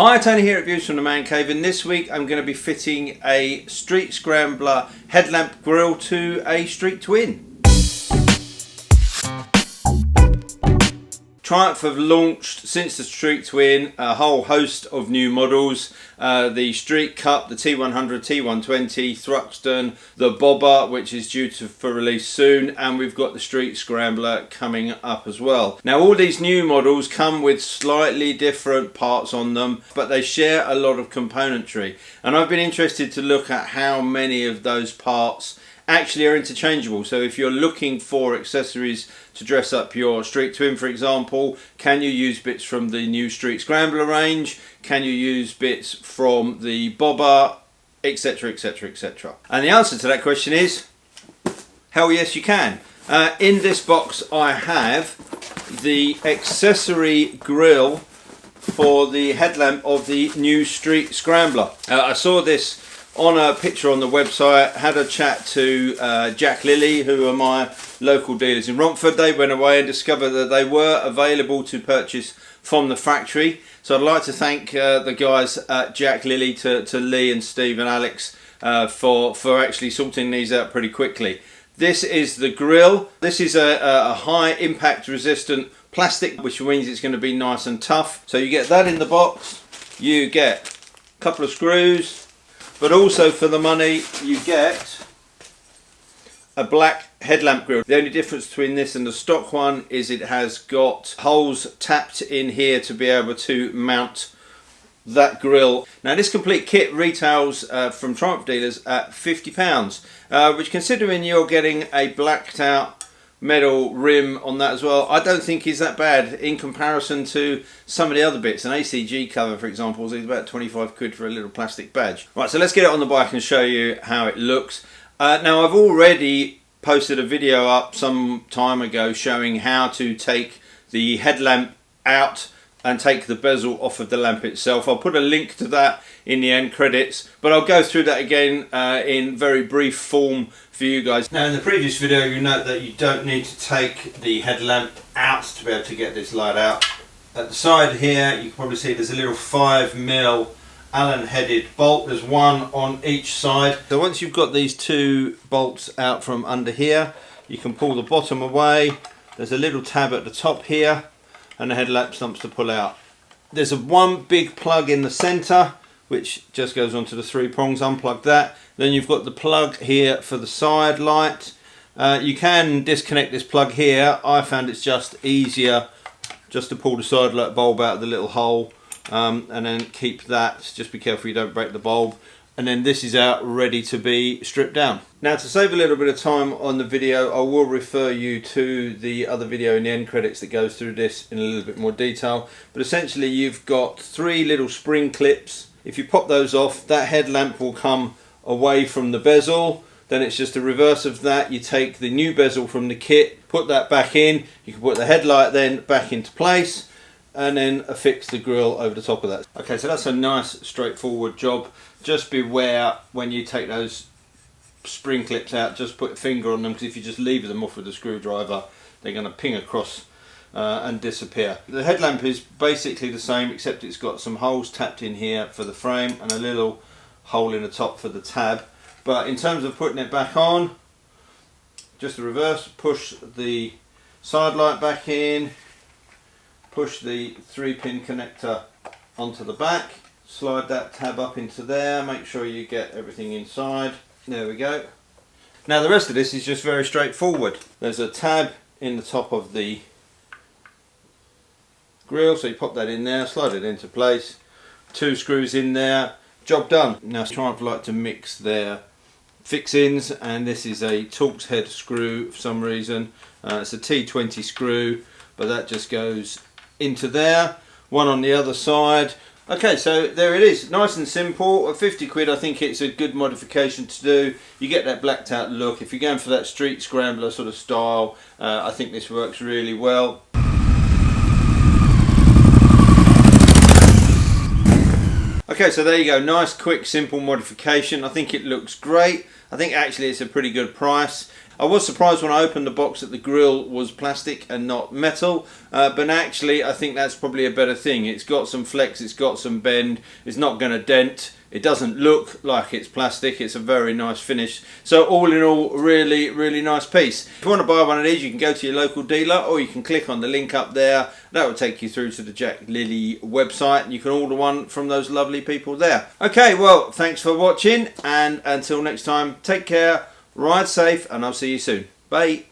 Hi, Tony here at Views from the Man Cave, and this week I'm going to be fitting a Street Scrambler Headlamp Grille to a Street Twin. Triumph have launched since the Street Twin a whole host of new models. The Street Cup, the T100, T120, Thruxton, the Bobber, which is due for release soon, and we've got the Street Scrambler coming up as well. Now all these new models come with slightly different parts on them, but they share a lot of componentry, and I've been interested to look at how many of those parts actually are interchangeable. So if you're looking for accessories to dress up your Street Twin, for example, can you use bits from the new Street Scrambler range? Can you use bits from the Bobber, etc, etc, etc? And the answer to that question is hell yes, you can. In this box I have the accessory grille for the headlamp of the new Street Scrambler. I saw this on a picture on the website, had a chat to Jack Lilly, who are my local dealers in Romford. They went away and discovered that they were available to purchase from the factory. So I'd like to thank the guys at Jack Lilly, to Lee and Steve and Alex for actually sorting these out pretty quickly. This is the grille. This is a high impact resistant plastic, which means it's going to be nice and tough. So you get that in the box, you get a couple of screws, but also for the money you get a black headlamp grille. The only difference between this and the stock one is it has got holes tapped in here to be able to mount that grille. Now this complete kit retails from Triumph dealers at £50, which, considering you're getting a blacked out metal rim on that as well, I don't think is that bad in comparison to some of the other bits. An ACG cover, for example, is about 25 quid for a little plastic badge. Right, so let's get it on the bike and show you how it looks. Now I've already posted a video up some time ago showing how to take the headlamp out and take the bezel off of the lamp itself. I'll put a link to that in the end credits, but I'll go through that again in very brief form for you guys. Now in the previous video you note that you don't need to take the headlamp out to be able to get this light out. At the side here you can probably see there's a little 5mm Allen headed bolt. There's one on each side. So once you've got these two bolts out from under here, you can pull the bottom away. There's a little tab at the top here and the headlamp stumps to pull out. There's one big plug in the center which just goes onto the 3 prongs. Unplug that. Then you've got the plug here for the side light. You can disconnect this plug here. I found it's just easier just to pull the side light bulb out of the little hole, and then keep that. Just be careful you don't break the bulb. And then this is out ready to be stripped down. Now to save a little bit of time on the video, I will refer you to the other video in the end credits that goes through this in a little bit more detail. But essentially you've got 3 little spring clips. If you pop those off, that headlamp will come away from the bezel. Then it's just the reverse of that. You take the new bezel from the kit, put that back in. You can put the headlight then back into place, and then affix the grille over the top of that. Okay, so that's a nice straightforward job. Just beware when you take those spring clips out, just put a finger on them, because if you just leave them off with a screwdriver, they're going to ping across and disappear. The headlamp is basically the same, except it's got some holes tapped in here for the frame and a little hole in the top for the tab. But in terms of putting it back on, just the reverse. Push the side light back in, push the 3-pin connector onto the back, slide that tab up into there, make sure you get everything inside. There we go. Now the rest of this is just very straightforward. There's a tab in the top of the grille, so you pop that in there, slide it into place, 2 screws in there, job done. Now Triumph like to mix their fixings, and this is a Torx head screw for some reason. It's a T20 screw, but that just goes into there, one on the other side. Okay, so there it is, nice and simple. At 50 quid I think it's a good modification to do. You get that blacked out look. If you're going for that Street Scrambler sort of style, I think this works really well. Okay, so there you go, nice quick simple modification. I think it looks great. I think actually it's a pretty good price. I was surprised when I opened the box that the grille was plastic and not metal, but actually I think that's probably a better thing. It's got some flex, it's got some bend, it's not going to dent. It doesn't look like it's plastic. It's a very nice finish. So all in all, really, really nice piece. If you want to buy one of these, you can go to your local dealer, or you can click on the link up there. That will take you through to the Jack Lilly website, and you can order one from those lovely people there. Okay, well, thanks for watching, and until next time, take care, ride safe, and I'll see you soon. Bye.